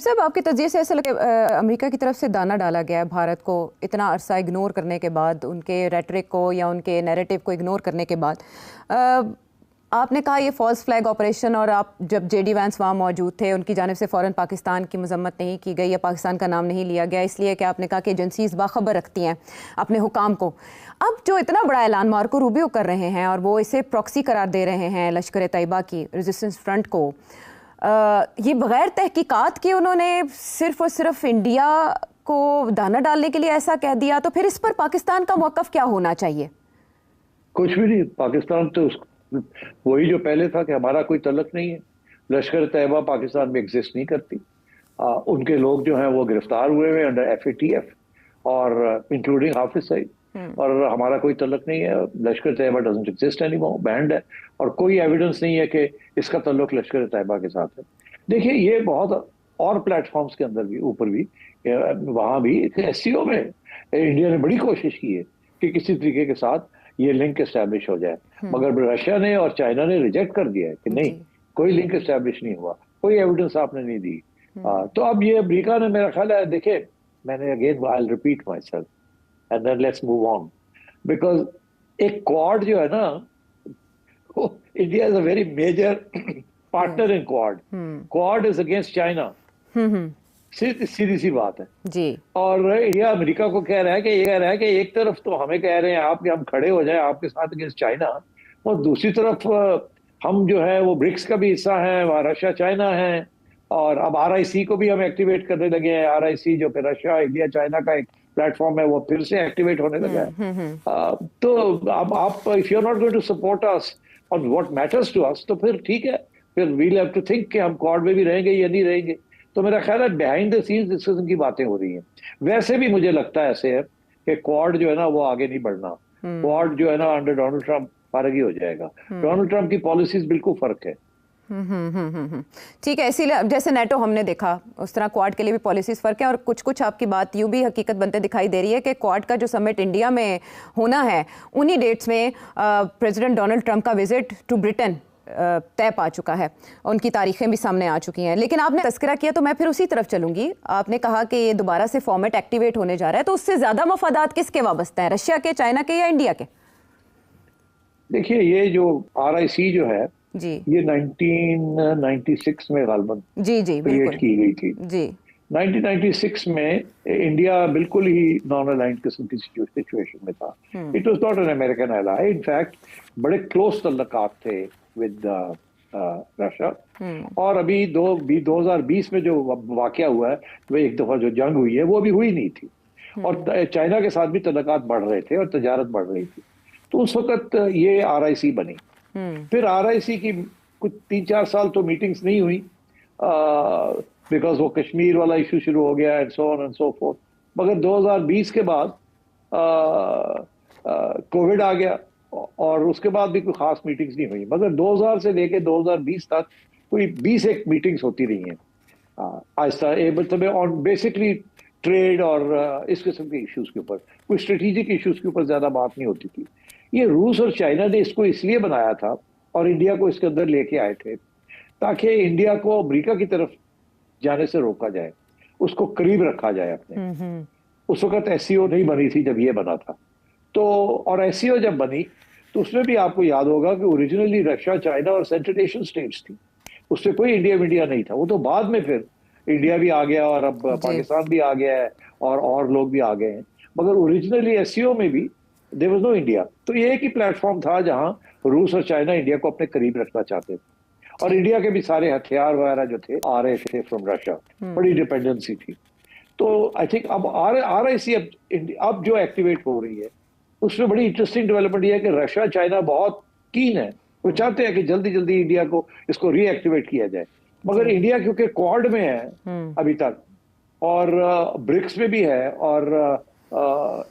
सब आपके तजिए से ऐसा लगे अमेरिका की तरफ से दाना डाला गया है भारत को इतना अरसा इग्नोर करने के बाद, उनके रेटरिक को या उनके नैरेटिव को इग्नोर करने के बाद। आपने कहा ये फॉल्स फ्लैग ऑपरेशन, और आप जब जेडी वैंस वहाँ मौजूद थे उनकी जानिब से फ़ौरन पाकिस्तान की मजम्मत नहीं की गई या पाकिस्तान का नाम नहीं लिया गया, इसलिए कि आपने कहा कि एजेंसीज बाखबर रखती हैं अपने हुकाम को। अब जो इतना बड़ा ऐलान मार्को रूबियो कर रहे हैं और वो इसे प्रॉक्सी करार दे रहे हैं लश्कर तैयबा की रेजिस्टेंस फ्रंट को, ये बगैर तहकीकात के उन्होंने सिर्फ और सिर्फ इंडिया को दाना डालने के लिए ऐसा कह दिया, तो फिर इस पर पाकिस्तान का मौक़िफ़ क्या होना चाहिए? कुछ भी नहीं। पाकिस्तान तो वही जो पहले था कि हमारा कोई तल्लुक नहीं है। लश्कर तैयबा पाकिस्तान में एग्जिस्ट नहीं करती। उनके लोग जो हैं वो गिरफ्तार हुए हैं अंडर FATF और इंक्लूडिंग हाफिज सईद, और हमारा कोई तल्लुक नहीं है। Lashkar Taiba doesn't exist anymore, banned है, और कोई एविडेंस नहीं है कि इसका तल्लुक लश्कर तैयबा के साथ है। देखिए, ये बहुत और प्लेटफॉर्म्स के अंदर भी, ऊपर भी, वहां भी SCO में इंडिया ने बड़ी कोशिश की है कि किसी तरीके के साथ ये लिंक एस्टैब्लिश हो जाए, मगर रशिया ने और चाइना ने रिजेक्ट कर दिया है कि नहीं, कोई लिंक एस्टैब्लिश नहीं हुआ, कोई एविडेंस आपने नहीं दी। तो अब ये अमेरिका ने, मेरा ख्याल है, देखे, मैंने again I will repeat myself and then let's move on, because एक क्वाड जो है ना, India is a very major partner in quad. Quad is against China, सीधी सी बात है जी। और इंडिया अमेरिका को कह रहा है कि, ये कह रहा है कि एक तरफ तो हमें कह रहे हैं आप कि हम खड़े हो जाएं आपके साथ अगेंस्ट चाइना, और दूसरी तरफ हम जो है वो ब्रिक्स का भी हिस्सा है, वहाँ रशिया चाइना है, और अब RIC को भी हम एक्टिवेट करने लगे हैं। RIC जो कि रशिया इंडिया चाइना का एक प्लेटफॉर्म है, वो फिर से एक्टिवेट होने लगा है। तो अब आप, if you are not going to support us on what matters to us, तो फिर ठीक है, फिर वील हैव टू थिंक कि हम क्वाड में भी रहेंगे या नहीं रहेंगे। तो मेरा ख्याल है बिहाइंड द सीन्स डिस्कशन की बातें हो रही हैं। वैसे भी मुझे लगता है ऐसे है कि क्वाड जो है ना वो आगे नहीं बढ़ना। क्वाड जो है ना अंडर डोनाल्ड ट्रंप फर्क ही हो जाएगा। डोनाल्ड ट्रंप की पॉलिसीज बिल्कुल फर्क है। ठीक है, इसीलिए जैसे नेटो हमने देखा उस तरह क्वाड के लिए भी पॉलिसीज फर्क है, और कुछ कुछ आपकी बात यूं भी हकीकत बनते दिखाई दे रही है कि क्वाड का जो समिट इंडिया में होना है उन्हीं डेट्स में प्रेसिडेंट डोनाल्ड ट्रंप का विजिट टू ब्रिटेन तय पा चुका है, उनकी तारीखें भी सामने आ चुकी हैं। लेकिन आपने तस्करा किया तो मैं फिर उसी तरफ चलूंगी। आपने कहा कि ये दोबारा से फॉर्मेट एक्टिवेट होने जा रहा है, तो उससे ज्यादा मफादात किसके वाबस्ता है, रशिया के, चाइना के या इंडिया के? देखिए, ये जो RIC जो है जी, ये 1996 में गालबन जी क्रिएट की गई थी जी। 1996 में इंडिया बिल्कुल ही नॉन अलाइंड किस्म की सिचुएशन में था। It was not an American ally, in fact बड़े क्लोज तल्लुकात थे विद रशिया। और अभी 2020 में जो वाकया हुआ है, वो एक दफा जो जंग हुई है वो अभी हुई नहीं थी, और चाइना के साथ भी तल्लुकात बढ़ रहे थे और तजारत बढ़ रही थी। तो उस वक्त ये RIC बनी। फिर RIC की कुछ 3-4 साल तो मीटिंग्स नहीं हुई, बिकॉज वो कश्मीर वाला इशू शुरू हो गया and so on and so fourth. मगर 2020 के बाद कोविड आ गया, और उसके बाद भी कोई खास मीटिंग्स नहीं हुई। मगर 2000 से लेके 2020 तक कोई 20 एक मीटिंग्स होती रही हैं आहिस्ता, मतलब ऑन बेसिकली ट्रेड और इस किस्म के इश्यूज के ऊपर। कोई स्ट्रेटेजिक इश्यूज के ऊपर ज्यादा बात नहीं होती थी। ये रूस और चाइना ने इसको इसलिए बनाया था और इंडिया को इसके अंदर लेके आए थे ताकि इंडिया को अमेरिका की तरफ जाने से रोका जाए, उसको करीब रखा जाए अपने। उस वक्त SCO नहीं बनी थी जब ये बना था। तो और SCO जब बनी तो उसमें भी आपको याद होगा कि ओरिजिनली रशिया, चाइना और सेंट्रल एशियन स्टेट्स थी, उससे कोई इंडिया नहीं था। वो तो बाद में फिर इंडिया भी आ गया और अब पाकिस्तान भी आ गया है और लोग भी आ गए हैं, मगर ओरिजिनली SCO में भी देयर वाज नो इंडिया। तो ये एक ही प्लेटफॉर्म था जहां रूस और चाइना इंडिया को अपने करीब रखना चाहते थे, और इंडिया के भी सारे हथियार वगैरह जो थे आ रहे थे फ्रॉम रशिया, बड़ी डिपेंडेंसी थी। तो आई थिंक अब RIC अब जो एक्टिवेट हो रही है उसमें बड़ी इंटरेस्टिंग डेवलपमेंट ये है कि रशिया चाइना बहुत कीन है, वो चाहते हैं कि जल्दी जल्दी इंडिया को इसको रीएक्टिवेट किया जाए। मगर इंडिया क्योंकि क्वाड में है अभी तक, और ब्रिक्स में भी है, और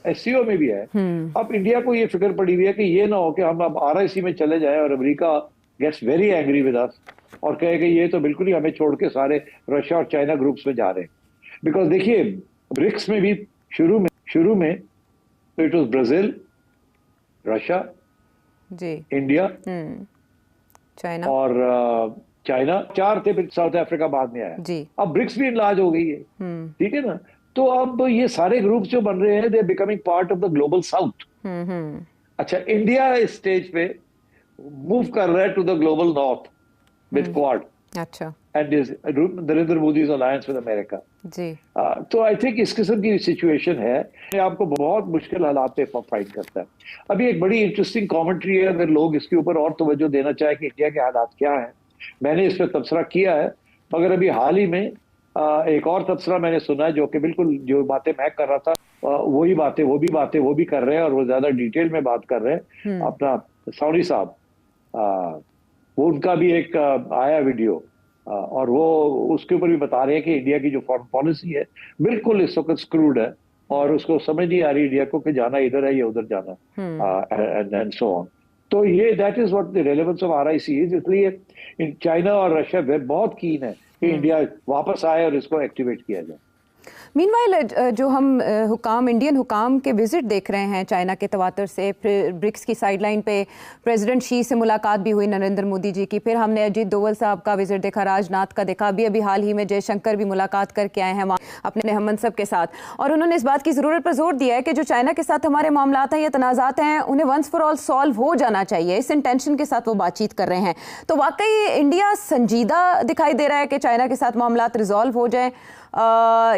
SCO में भी है, अब इंडिया को ये फिक्र पड़ी हुई है कि ये ना हो कि हम अब RIC में चले जाएं और America gets very angry with us और कहे कि ये तो बिल्कुल ही हमें छोड़ के सारे रशिया और चाइना ग्रुप्स में जा रहे हैं। बिकॉज देखिए, ब्रिक्स में भी शुरू में तो इट वाज ब्राजील, रशिया, जी, इंडिया, चाइना, और चाइना 4 थे, फिर साउथ अफ्रीका बाद में आया। जी। अब ब्रिक्स भी इनलार्ज हो गई है, ठीक है ना। तो अब ये सारे ग्रुप्स जो बन रहे हैं, they are becoming part of the global south. अच्छा, इंडिया इस स्टेज पे मूव कर रहा है to the global north with quad अच्छा and is Narendra Modi alliance with America जी। तो आई थिंक इस किस्म की सिचुएशन है, ये आपको बहुत मुश्किल हालात पे फाइट करता है। अभी एक बड़ी इंटरेस्टिंग कमेंट्री है, अगर लोग इसके ऊपर और तवज्जो देना चाहे कि इंडिया के हालात क्या हैं, मैंने इस पर तबसरा किया है। मगर अभी हाल ही में एक और तबसरा मैंने सुना है, जो कि बिल्कुल जो बातें मैं कर रहा था वही बातें वो भी कर रहे हैं, और वो ज्यादा डिटेल में बात कर रहे हैं। अपना सौनी साहब, वो उनका भी एक आया वीडियो, और वो उसके ऊपर भी बता रहे हैं कि इंडिया की जो फॉरेन पॉलिसी है बिल्कुल इस वक्त स्क्रूड है, और उसको समझ नहीं आ रही इंडिया को कि जाना इधर है या उधर जाना, एंड सो ऑन। तो ये that is what the relevance of RIC is. इसलिए चाइना और रशिया बहुत कीन है कि इंडिया वापस आए और इसको एक्टिवेट किया जाए। मीनवाइल जो हम हुकाम, इंडियन हुकाम के विजिट देख रहे हैं चाइना के तवातर से, फिर ब्रिक्स की साइडलाइन पे प्रेसिडेंट शी से मुलाकात भी हुई नरेंद्र मोदी जी की, फिर हमने अजीत डोवल साहब का विजिट देखा, राजनाथ का देखा, अभी हाल ही में जयशंकर भी मुलाकात करके आए हैं वहाँ अपने हम मनसब के साथ, और उन्होंने इस बात की ज़रूरत पर जोर दिया है कि जो चाइना के साथ हमारे मामलात हैं या तनाज़ात हैं उन्हें वंस फॉर ऑल सॉल्व हो जाना चाहिए। इस इंटेंशन के साथ वो बातचीत कर रहे हैं। तो वाकई इंडिया संजीदा दिखाई दे रहा है कि चाइना के साथ मामलात रिजॉल्व हो जाएं,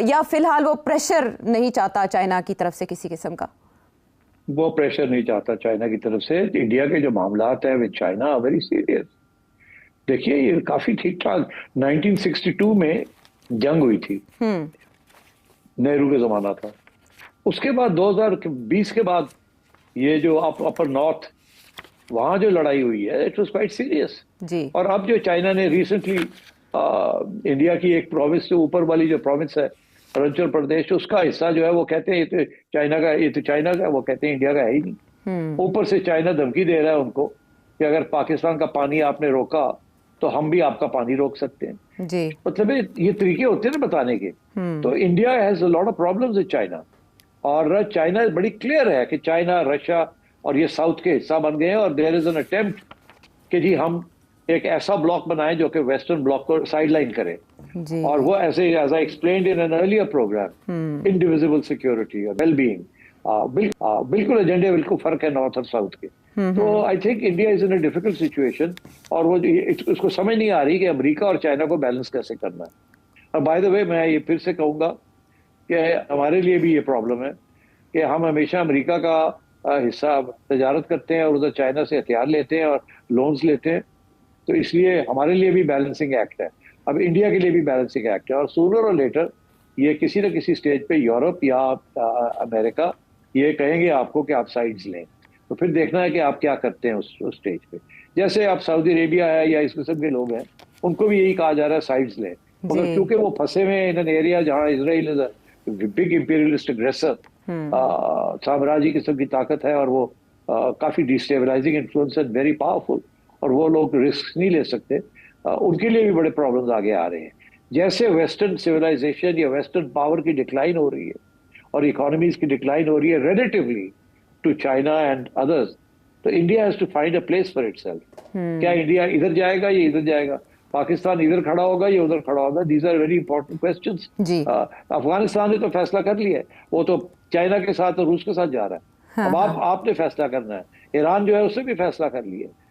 या फिलहाल वो प्रेशर नहीं चाहता चाइना की तरफ से किसी किस्म का? वो प्रेशर नहीं चाहता चाइना की तरफ से। इंडिया के जो मामलात हैं विद चाइना वेरी सीरियस। देखिए, ये काफी ठीक ठाक 1962 में जंग हुई थी, नेहरू के जमाना था। उसके बाद 2020 के बाद ये जो अपर नॉर्थ, वहां जो लड़ाई हुई है, इट वाज क्वाइट सीरियस जी। और अब जो चाइना ने रिसेंटली इंडिया की एक प्रोविंस से ऊपर वाली जो प्रोविंस है अरुणाचल प्रदेश, उसका हिस्सा जो है वो कहते हैं ये तो चाइना का, वो कहते हैं इंडिया का है ही नहीं। ऊपर से चाइना धमकी दे रहा है उनको कि अगर पाकिस्तान का पानी आपने रोका तो हम भी आपका पानी रोक सकते हैं जी। मतलब ये तरीके होते हैं ना बताने के। तो India has a lot of problems with China, और चाइना बड़ी क्लियर है कि चाइना, रशिया और ये साउथ के हिस्सा बन गए हैं, और देयर इज एन अटेम्प्ट कि जी हम एक ऐसा ब्लॉक बनाए जो कि वेस्टर्न ब्लॉक को साइडलाइन करे जी। और वो ऐसे as I explained in an earlier program, indivisible security और वेलबीइंग, बिल्कुल एजेंडे बिल्कुल फर्क है नॉर्थ और साउथ के। तो I think India is in a difficult situation, और वो उसको समझ नहीं आ रही कि अमेरिका और चाइना को बैलेंस कैसे करना है। और बाय द वे मैं ये फिर से कहूंगा कि हमारे लिए भी ये प्रॉब्लम है कि हम हमेशा अमेरिका का हिस्सा तजारत करते हैं और उधर चाइना से हथियार लेते हैं और लोन्स लेते हैं। तो इसलिए हमारे लिए भी बैलेंसिंग एक्ट है, अब इंडिया के लिए भी बैलेंसिंग एक्ट है, और सूनर और लेटर ये किसी न किसी स्टेज पे यूरोप या अमेरिका ये कहेंगे आपको कि आप साइड्स लें। तो फिर देखना है कि आप क्या करते हैं उस स्टेज पे। जैसे आप सऊदी अरेबिया है या इस किस्म के लोग हैं, उनको भी यही कहा जा रहा है साइड्स लें, मगर क्योंकि वो फंसे हुए इन एन एरिया जहाँ Israel is a big imperialist अग्रेसर, साम्राज्य किस्म की ताकत है, और वो काफी डिस्टेबलाइजिंग इन्फ्लुएंस है, वेरी पावरफुल, और वो लोग रिस्क नहीं ले सकते। उनके लिए भी बड़े प्रॉब्लम्स आगे आ रहे हैं। जैसे वेस्टर्न सिविलाइजेशन या वेस्टर्न पावर की डिक्लाइन हो रही है और इकोनॉमीज की डिक्लाइन हो रही है relatively to China and others, तो India has to find a place for itself. क्या इंडिया इधर जाएगा या इधर जाएगा? पाकिस्तान इधर खड़ा होगा या उधर खड़ा होगा? These are very important questions. Afghanistan ने तो फैसला कर लिया है, वो तो चाइना के साथ और रूस के साथ जा रहा है। अब आपने फैसला करना है। ईरान जो है उससे भी फैसला कर लिया है।